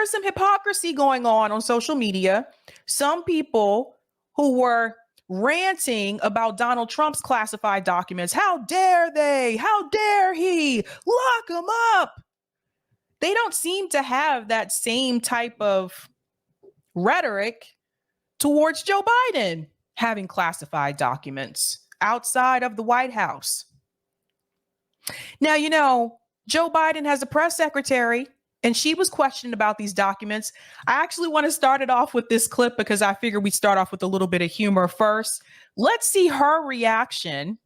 is some hypocrisy going on social media. Some people who were ranting about Donald Trump's classified documents. How dare they? How dare he? Lock him up. They don't seem to have that same type of rhetoric towards Joe Biden having classified documents outside of the White House. Now, you know, Joe Biden has a press secretary, and she was questioned about these documents. I actually want to start it off with this clip because I figured we'd start off with a little bit of humor first. Let's see her reaction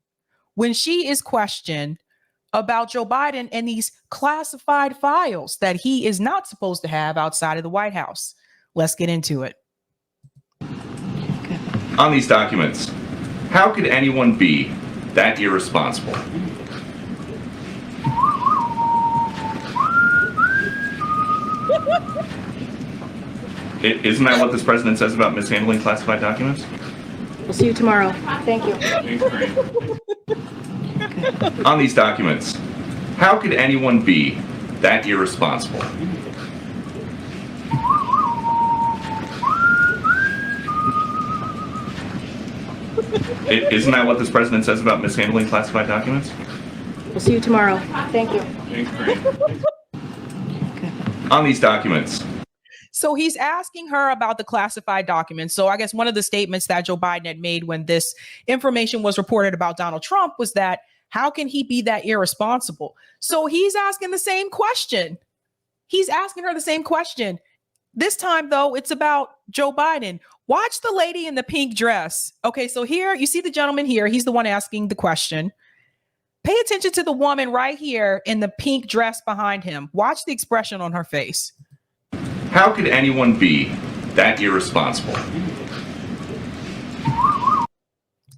when she is questioned about Joe Biden and these classified files that he is not supposed to have outside of the White House. Let's get into it. On these documents, how could anyone be that irresponsible? Isn't that what this president says about mishandling classified documents? We'll see you tomorrow. Thank you. On these documents, how could anyone be that irresponsible? Isn't that what this president says about mishandling classified documents? We'll see you tomorrow. Thank you. On these documents. So he's asking her about the classified documents. So I guess one of the statements that Joe Biden had made when this information was reported about Donald Trump was that how can he be that irresponsible? So he's asking the same question. He's asking her the same question. This time, though, it's about Joe Biden. Watch the lady in the pink dress. Okay, so here you see the gentleman here. He's the one asking the question. Pay attention to the woman right here in the pink dress behind him. Watch the expression on her face. How could anyone be that irresponsible?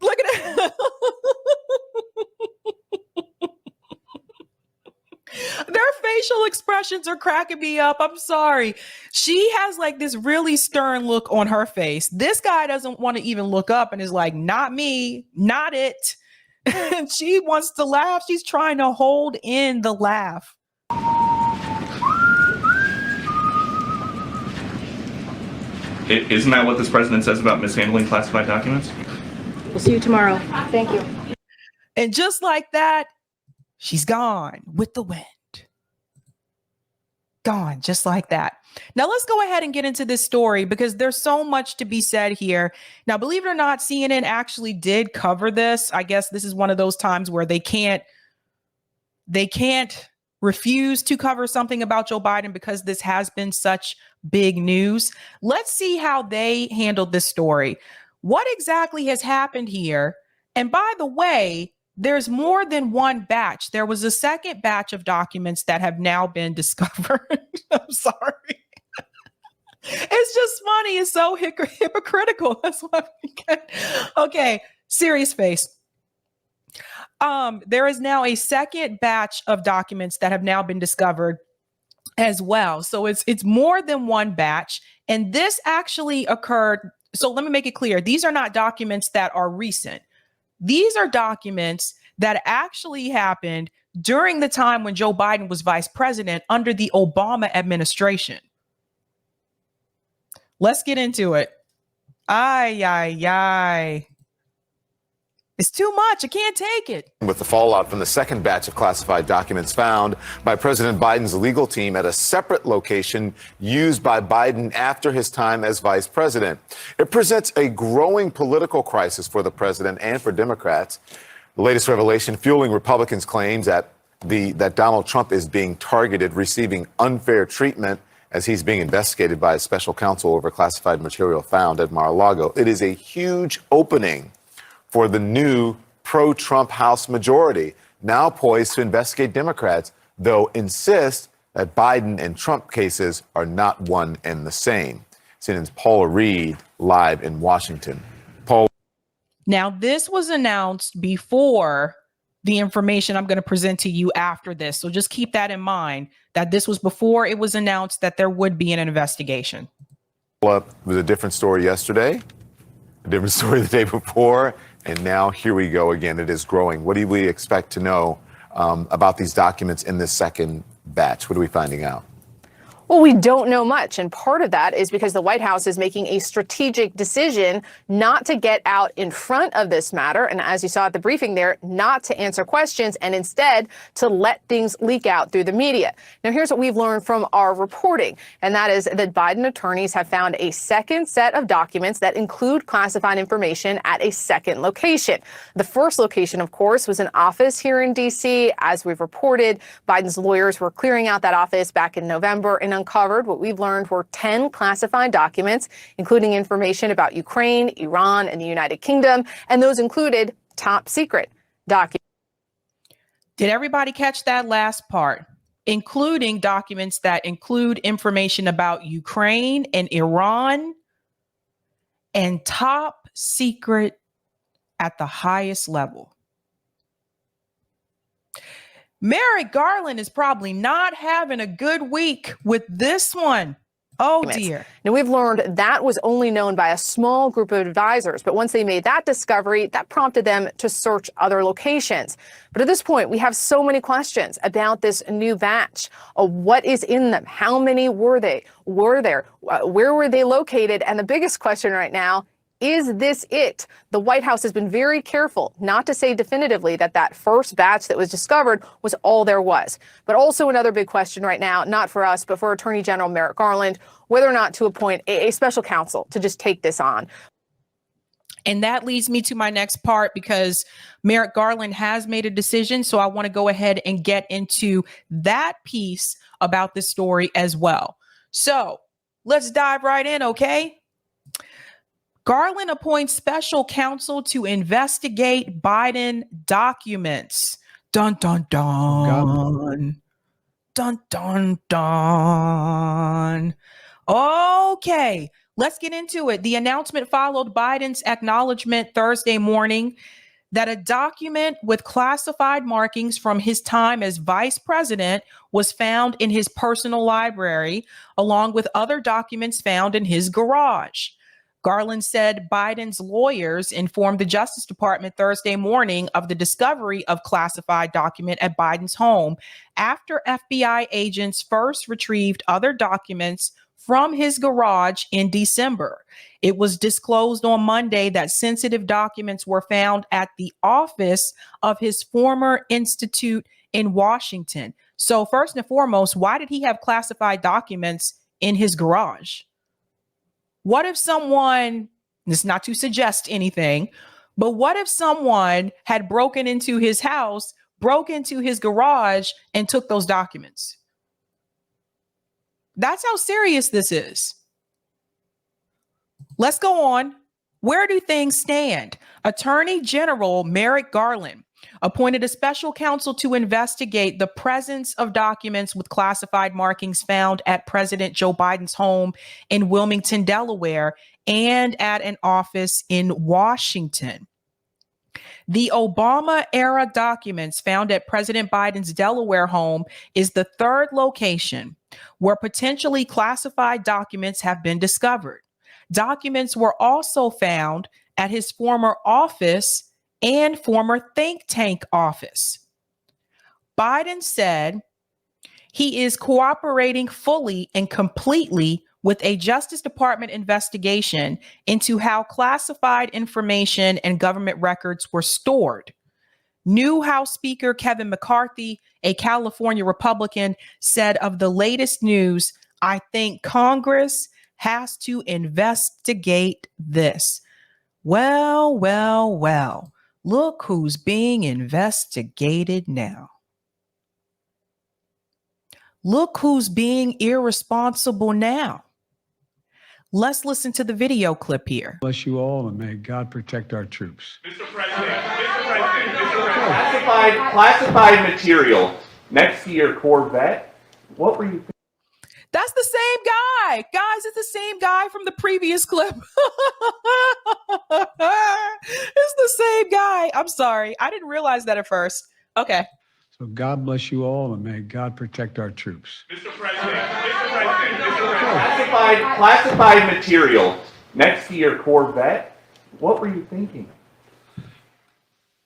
Look at it. Their facial expressions are cracking me up. I'm sorry. She has like this really stern look on her face. This guy doesn't want to even look up and is like, not me, not it. And she wants to laugh. She's trying to hold in the laugh. Isn't that what this president says about mishandling classified documents? We'll see you tomorrow. Thank you. And just like that, she's gone with the wind. Gone just like that. Now let's go ahead and get into this story because there's so much to be said here. Now, believe it or not, CNN actually did cover this. I guess this is one of those times where they can't refuse to cover something about Joe Biden because this has been such big news. Let's see how they handled this story. What exactly has happened here? And by the way, there's more than one batch. There was a second batch of documents that have now been discovered. I'm sorry. It's just funny. It's so hypocritical. That's what we get. Okay, serious face. There is now a second batch of documents that have now been discovered as well. So it's more than one batch. And this actually occurred. So let me make it clear. These are not documents that are recent. These are documents that actually happened during the time when Joe Biden was vice president under the Obama administration. Let's get into it. It's too much. I can't take it. With the fallout from the second batch of classified documents found by President Biden's legal team at a separate location used by Biden after his time as vice president. It presents a growing political crisis for the president and for Democrats. The latest revelation fueling Republicans' claims that Donald Trump is being targeted, receiving unfair treatment as he's being investigated by a special counsel over classified material found at Mar-a-Lago. It is a huge opening for the new pro-Trump House majority, now poised to investigate Democrats, though insist that Biden and Trump cases are not one and the same. CNN's Paula Reed live in Washington. Paul. Now, this was announced before the information I'm going to present to you after this. So just keep that in mind, that this was before it was announced that there would be an investigation. Well, it was a different story yesterday, a different story the day before, and now here we go again. It is growing. What do we expect to know about these documents in this second batch? What are we finding out? Well, we don't know much, and part of that is because the White House is making a strategic decision not to get out in front of this matter, and as you saw at the briefing there, not to answer questions and instead to let things leak out through the media. Now, here's what we've learned from our reporting, and that is that Biden attorneys have found a second set of documents that include classified information at a second location. The first location, of course, was an office here in D.C. As we've reported, Biden's lawyers were clearing out that office back in November and uncovered what we've learned were 10 classified documents, including information about Ukraine, Iran, and the United Kingdom, and those included top secret documents. Did everybody catch that last part? Including documents that include information about Ukraine and Iran and top secret at the highest level. Merrick Garland is probably not having a good week with this one. Oh, dear. Now, we've learned that was only known by a small group of advisors, but once they made that discovery, that prompted them to search other locations. But at this point, we have so many questions about this new batch. What is in them? How many were there? Where were they located? And the biggest question right now, is this it? The White House has been very careful not to say definitively that that first batch that was discovered was all there was. But also another big question right now, not for us, but for Attorney General Merrick Garland, whether or not to appoint a special counsel to just take this on. And that leads me to my next part, because Merrick Garland has made a decision. So I want to go ahead and get into that piece about this story as well. So let's dive right in, okay? Garland appoints special counsel to investigate Biden documents. Dun, dun, dun. Dun, dun, dun. Okay, let's get into it. The announcement followed Biden's acknowledgement Thursday morning that a document with classified markings from his time as vice president was found in his personal library, along with other documents found in his garage. Garland said Biden's lawyers informed the Justice Department Thursday morning of the discovery of classified document at Biden's home after FBI agents first retrieved other documents from his garage in December. It was disclosed on Monday that sensitive documents were found at the office of his former institute in Washington. So first and foremost, why did he have classified documents in his garage? What if someone, this is not to suggest anything, but what if someone had broken into his house, broke into his garage, and took those documents? That's how serious this is. Let's go on. Where do things stand? Attorney General Merrick Garland appointed a special counsel to investigate the presence of documents with classified markings found at President Joe Biden's home in Wilmington, Delaware, and at an office in Washington. The Obama-era documents found at President Biden's Delaware home is the third location where potentially classified documents have been discovered. Documents were also found at his former office and former think tank office. Biden said he is cooperating fully and completely with a Justice Department investigation into how classified information and government records were stored. New House Speaker Kevin McCarthy, a California Republican, said of the latest news, "I think Congress has to investigate this." Well, well, well. Look who's being investigated now. Look who's being irresponsible now. Let's listen to the video clip here. Bless you all, and may God protect our troops. Mr. President, classified material next to your Corvette. What were you thinking? That's the same guy. Guys, it's the same guy from the previous clip. It's the same guy. I'm sorry. I didn't realize that at first. Okay. So God bless you all, and may God protect our troops. Mr. President, classified material next to your Corvette. What were you thinking?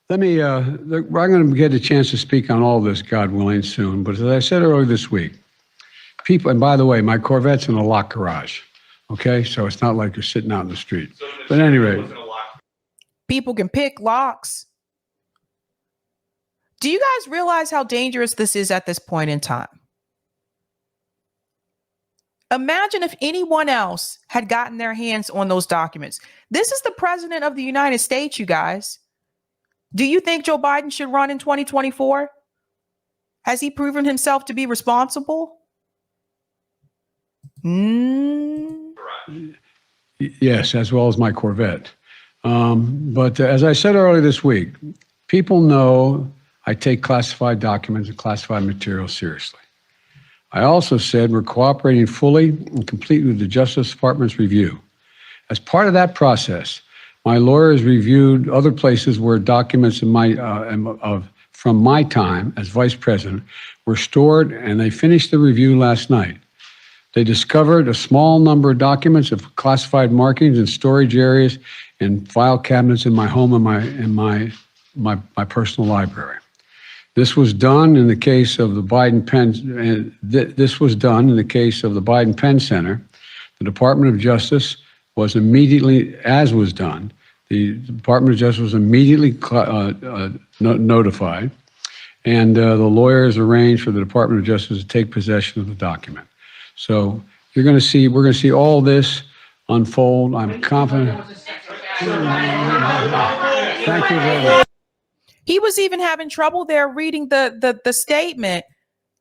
Let me, I'm going to get a chance to speak on all this, God willing, soon. But as I said earlier this week, people, and by the way, my Corvette's in a locked garage. Okay, so it's not like you're sitting out in the street. But at any rate, people can pick locks. Do you guys realize how dangerous this is at this point in time? Imagine if anyone else had gotten their hands on those documents. This is the president of the United States, you guys. Do you think Joe Biden should run in 2024? Has he proven himself to be responsible? Yes, as well as my Corvette. But as I said earlier this week, people know I take classified documents and classified material seriously. I also said we're cooperating fully and completely with the Justice Department's review. As part of that process, my lawyers reviewed other places where documents from my time as vice president were stored, and they finished the review last night. They discovered a small number of documents of classified markings in storage areas and file cabinets in my home and my personal library. This was done in the case of the Biden Penn. This was done in the case of the Biden Penn Center. The Department of Justice was immediately, as was done, the Department of Justice was immediately notified, and the lawyers arranged for the Department of Justice to take possession of the document. So we're going to see all this unfold. I'm confident. Thank you very much. He was even having trouble there reading the statement.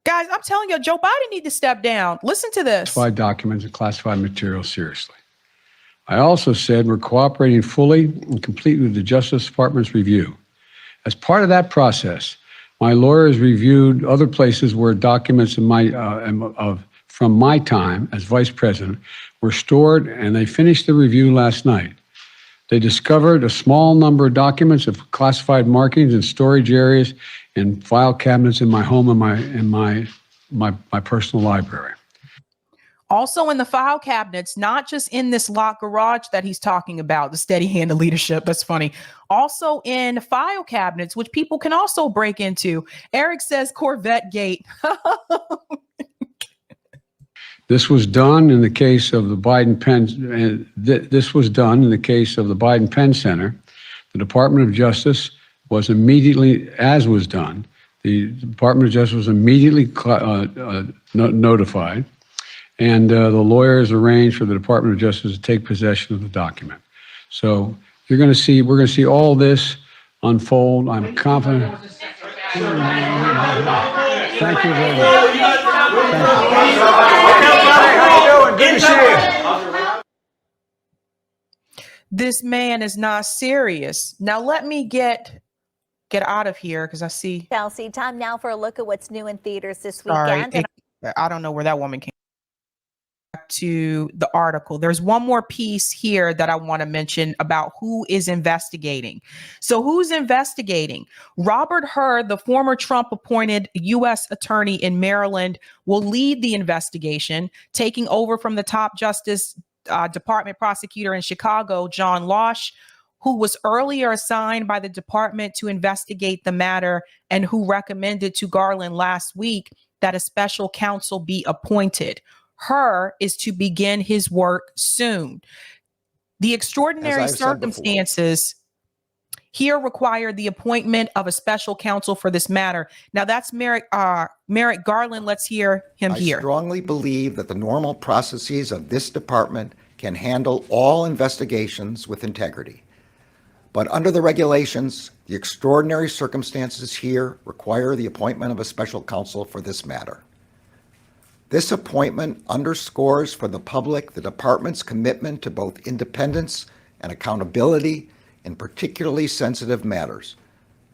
Guys, I'm telling you, Joe Biden needs to step down. Listen to this. Classified documents and classified material seriously. I also said we're cooperating fully and completely with the Justice Department's review. As part of that process, my lawyers reviewed other places where documents from my time as vice president were stored, and they finished the review last night. They discovered a small number of documents of classified markings in storage areas and file cabinets in my home and my personal library. Also in the file cabinets, not just in this locked garage that he's talking about, the steady hand of leadership. That's funny. Also in file cabinets, which people can also break into. Eric says Corvette gate. This was done in the case of the Biden Penn. This was done in the case of the Biden Penn Center. The Department of Justice was immediately, as was done, the Department of Justice was immediately notified, and the lawyers arranged for the Department of Justice to take possession of the document. So we're going to see all this unfold. I'm confident. Thank you very much. This man is not serious. Now let me get out of here because I see. Chelsea, time now for a look at what's new in theaters this Sorry, weekend. I don't know where that woman came to the article. There's one more piece here that I want to mention about who is investigating. So who's investigating? Robert Hur, the former Trump appointed U.S. attorney in Maryland, will lead the investigation, taking over from the top Justice Department prosecutor in Chicago, John Losh, who was earlier assigned by the department to investigate the matter and who recommended to Garland last week that a special counsel be appointed. Hur is to begin his work soon. The extraordinary circumstances here require the appointment of a special counsel for this matter. Now that's Merrick Garland. Let's hear him here. I strongly believe that the normal processes of this department can handle all investigations with integrity. But under the regulations, the extraordinary circumstances here require the appointment of a special counsel for this matter. This appointment underscores for the public the department's commitment to both independence and accountability in particularly sensitive matters,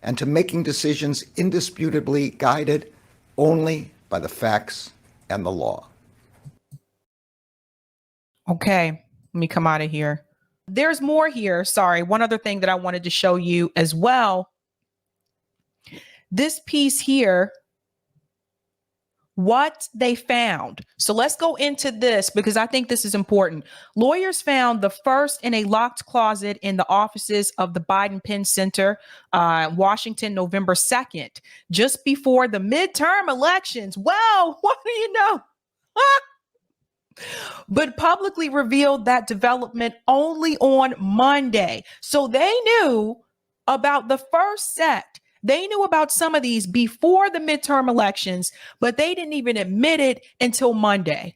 and to making decisions indisputably guided only by the facts and the law. Okay, let me come out of here. There's more here. Sorry, one other thing that I wanted to show you as well. This piece here, what they found. So let's go into this because I think this is important. Lawyers found the first in a locked closet in the offices of the Biden Penn Center, Washington, November 2nd, just before the midterm elections. Well, what do you know? but publicly revealed that development only on Monday. So they knew about the first set. They knew about some of these before the midterm elections, but they didn't even admit it until Monday.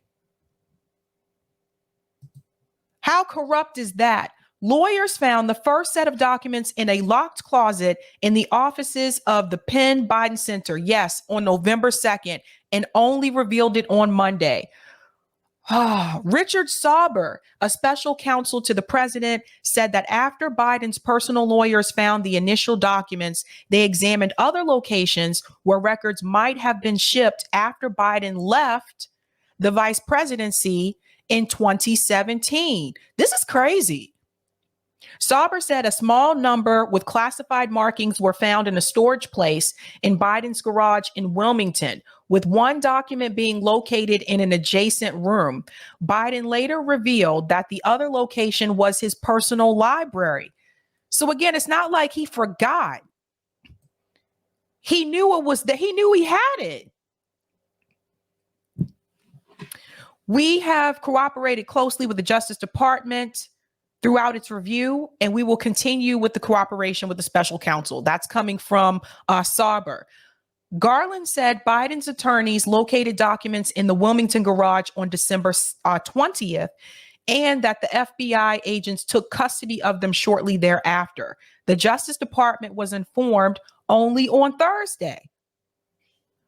How corrupt is that? Lawyers found the first set of documents in a locked closet in the offices of the Penn Biden Center, yes, on November 2nd, and only revealed it on Monday. Richard Sauber, a special counsel to the president, said that after Biden's personal lawyers found the initial documents, they examined other locations where records might have been shipped after Biden left the vice presidency in 2017. This is crazy. Sauber said a small number with classified markings were found in a storage place in Biden's garage in Wilmington, with one document being located in an adjacent room. Biden later revealed that the other location was his personal library. So again, it's not like he forgot. He knew it was that he knew he had it. We have cooperated closely with the Justice Department throughout its review, and we will continue with the cooperation with the special counsel. That's coming from Sauber. Garland said Biden's attorneys located documents in the Wilmington garage on December 20th, and that the FBI agents took custody of them shortly thereafter. The Justice Department was informed only on Thursday.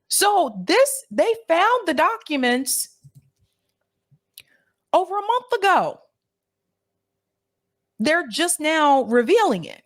So they found the documents over a month ago. They're just now revealing it.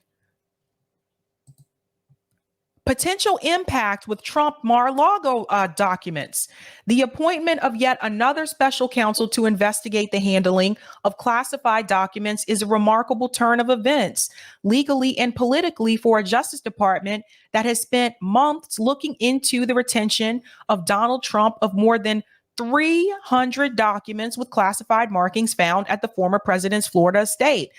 Potential impact with Trump Mar-a-Lago documents. The appointment of yet another special counsel to investigate the handling of classified documents is a remarkable turn of events, legally and politically, for a Justice Department that has spent months looking into the retention of Donald Trump of more than 300 documents with classified markings found at the former president's Florida estate.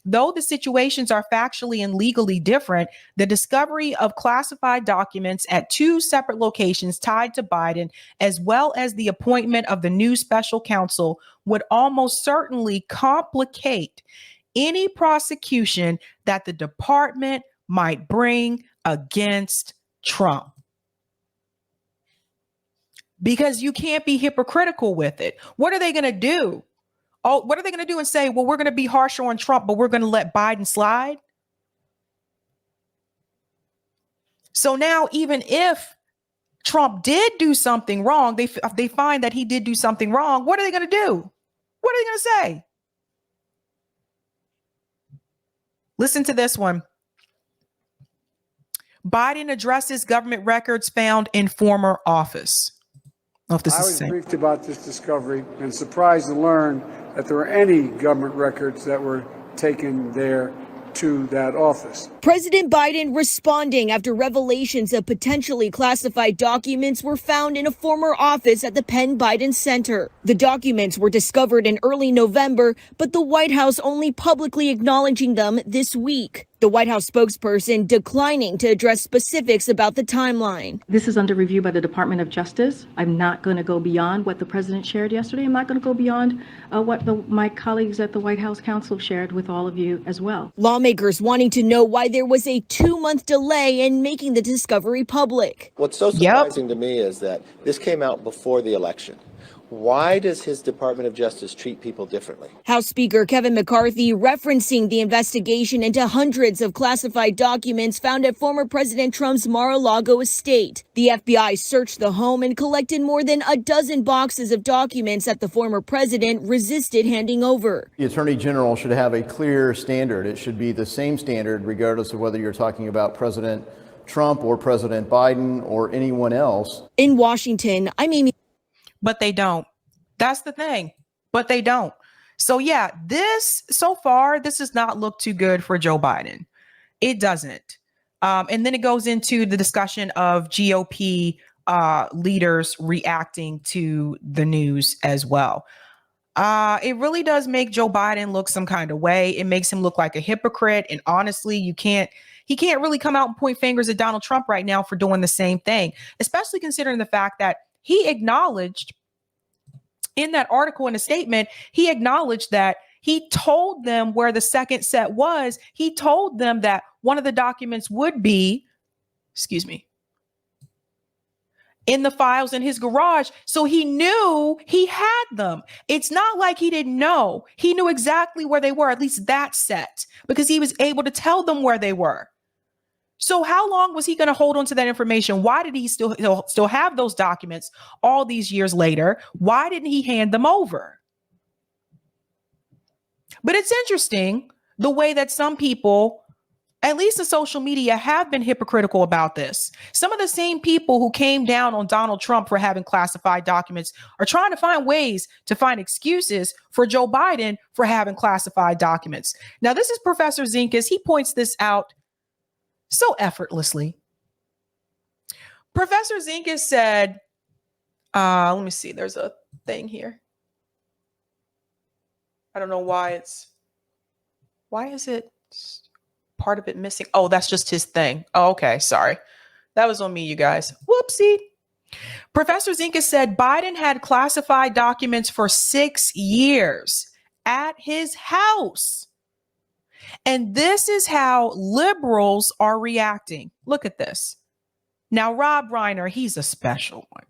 Though the situations are factually and legally different, the discovery of classified documents at two separate locations tied to Biden, as well as the appointment of the new special counsel, would almost certainly complicate any prosecution that the department might bring against Trump. Because you can't be hypocritical with it. What are they going to do? Oh, what are they going to do and say, well, we're going to be harsher on Trump, but we're going to let Biden slide? So now, even if Trump did do something wrong, they find that he did do something wrong, what are they going to do? What are they going to say? Listen to this one. Biden addresses government records found in former office. I was briefed about this discovery and surprised to learn that there were any government records that were taken there to that office. President Biden responding after revelations of potentially classified documents were found in a former office at the Penn Biden Center. The documents were discovered in early November, but the White House only publicly acknowledging them this week. The White House spokesperson declining to address specifics about the timeline. This is under review by the Department of Justice. I'm not going to go beyond what the president shared yesterday. I'm not going to go beyond what my colleagues at the White House Counsel shared with all of you as well. Lawmakers wanting to know why there was a 2-month delay in making the discovery public. What's so surprising to me is that this came out before the election. Why does his Department of Justice treat people differently? House Speaker Kevin McCarthy referencing the investigation into hundreds of classified documents found at former President Trump's Mar-a-Lago estate. The FBI searched the home and collected more than a dozen boxes of documents that the former president resisted handing over. The Attorney General should have a clear standard. It should be the same standard regardless of whether you're talking about President Trump or President Biden or anyone else. In Washington, I'm Amy. But they don't. That's the thing. But they don't. So yeah, so far, this does not look too good for Joe Biden. It doesn't. And then it goes into the discussion of GOP leaders reacting to the news as well. It really does make Joe Biden look some kind of way. It makes him look like a hypocrite. And honestly, he can't really come out and point fingers at Donald Trump right now for doing the same thing, especially considering the fact that he acknowledged in that article, in a statement, he acknowledged that he told them where the second set was. He told them that one of the documents would be, in the files in his garage. So he knew he had them. It's not like he didn't know. He knew exactly where they were, at least that set, because he was able to tell them where they were. So how long was he going to hold on to that information? Why did he still have those documents all these years later? Why didn't he hand them over? But it's interesting the way that some people, at least in social media, have been hypocritical about this. Some of the same people who came down on Donald Trump for having classified documents are trying to find ways to find excuses for Joe Biden for having classified documents. Now, this is Professor Zinkas. He points this out so effortlessly. Professor Zinkas said, let me see, there's a thing here. I don't know why is it part of it missing? Oh, that's just his thing. Oh, okay. Sorry. That was on me, you guys. Whoopsie. Professor Zinkas said Biden had classified documents for 6 years at his house. And this is how liberals are reacting. Look at this. Now, Rob Reiner, he's a special one.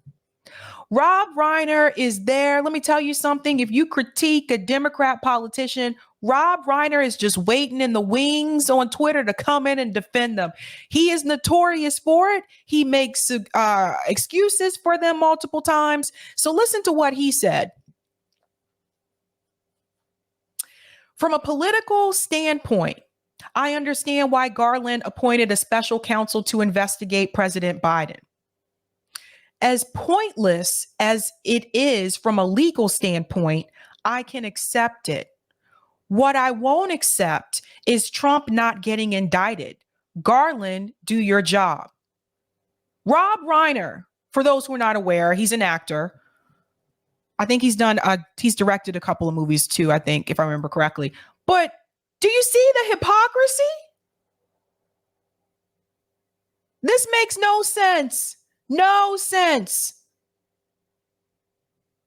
Rob Reiner is there. Let me tell you something. If you critique a Democrat politician, Rob Reiner is just waiting in the wings on Twitter to come in and defend them. He is notorious for it. He makes excuses for them multiple times. So listen to what he said. From a political standpoint, I understand why Garland appointed a special counsel to investigate President Biden. As pointless as it is from a legal standpoint, I can accept it. What I won't accept is Trump not getting indicted. Garland, do your job. Rob Reiner, for those who are not aware, he's an actor. I think he's directed a couple of movies too, I think, if I remember correctly. But do you see the hypocrisy? This makes no sense. No sense.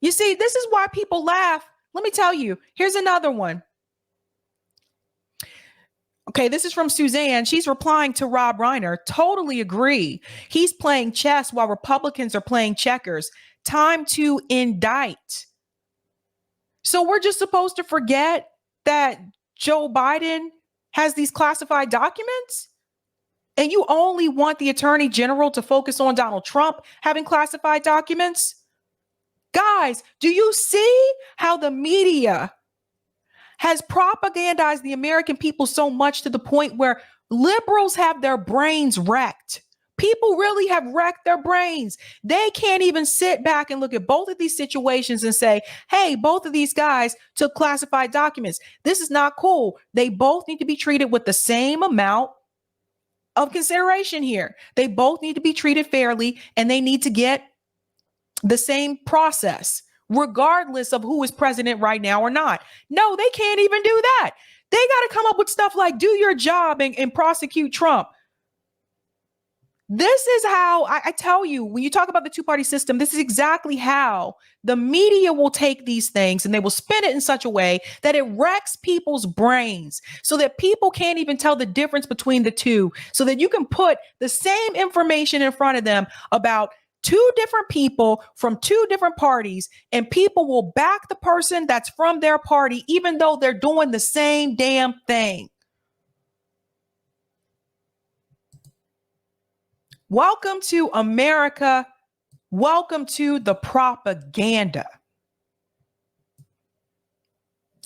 You see, this is why people laugh. Let me tell you, here's another one. Okay, this is from Suzanne. She's replying to Rob Reiner. Totally agree. He's playing chess while Republicans are playing checkers. Time to indict. So we're just supposed to forget that Joe Biden has these classified documents? And you only want the attorney general to focus on Donald Trump having classified documents? Guys, do you see how the media has propagandized the American people so much to the point where liberals have their brains wrecked? People really have wrecked their brains. They can't even sit back and look at both of these situations and say, hey, both of these guys took classified documents. This is not cool. They both need to be treated with the same amount of consideration here. They both need to be treated fairly, and they need to get the same process, regardless of who is president right now or not. No, they can't even do that. They got to come up with stuff like do your job and prosecute Trump. This is how I tell you, when you talk about the two-party system, this is exactly how the media will take these things and they will spin it in such a way that it wrecks people's brains so that people can't even tell the difference between the two, so that you can put the same information in front of them about two different people from two different parties, and people will back the person that's from their party, even though they're doing the same damn thing. Welcome to America. Welcome to the propaganda.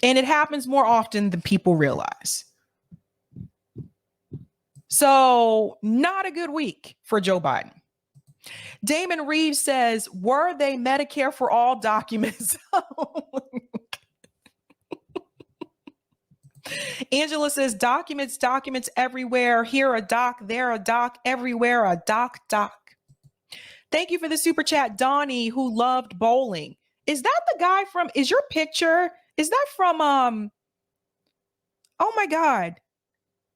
And it happens more often than people realize. So, not a good week for Joe Biden. Damon Reeves says, were they Medicare for all documents? Angela says, documents everywhere. Here a doc, there a doc, everywhere a doc. Thank you for the super chat, Donnie, who loved bowling. Is that the guy from, is your picture, is that from, oh my God,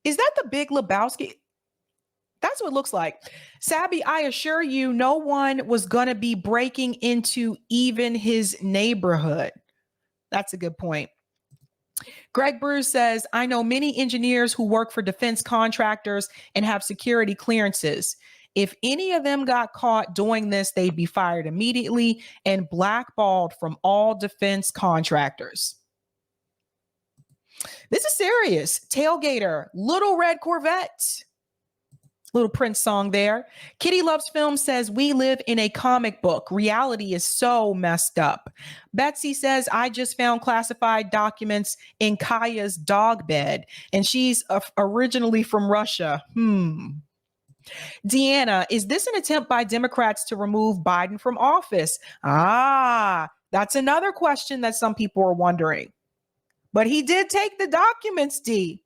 is that the Big Lebowski? That's what it looks like. Sabby, I assure you, no one was going to be breaking into even his neighborhood. That's a good point. Greg Bruce says, I know many engineers who work for defense contractors and have security clearances. If any of them got caught doing this, they'd be fired immediately and blackballed from all defense contractors. This is serious. Tailgater, Little Red Corvette. Little Prince song there. Kitty Loves Film says, we live in a comic book. Reality is so messed up. Betsy says, I just found classified documents in Kaya's dog bed, and she's originally from Russia. Deanna, is this an attempt by Democrats to remove Biden from office? That's another question that some people are wondering. But he did take the documents, D.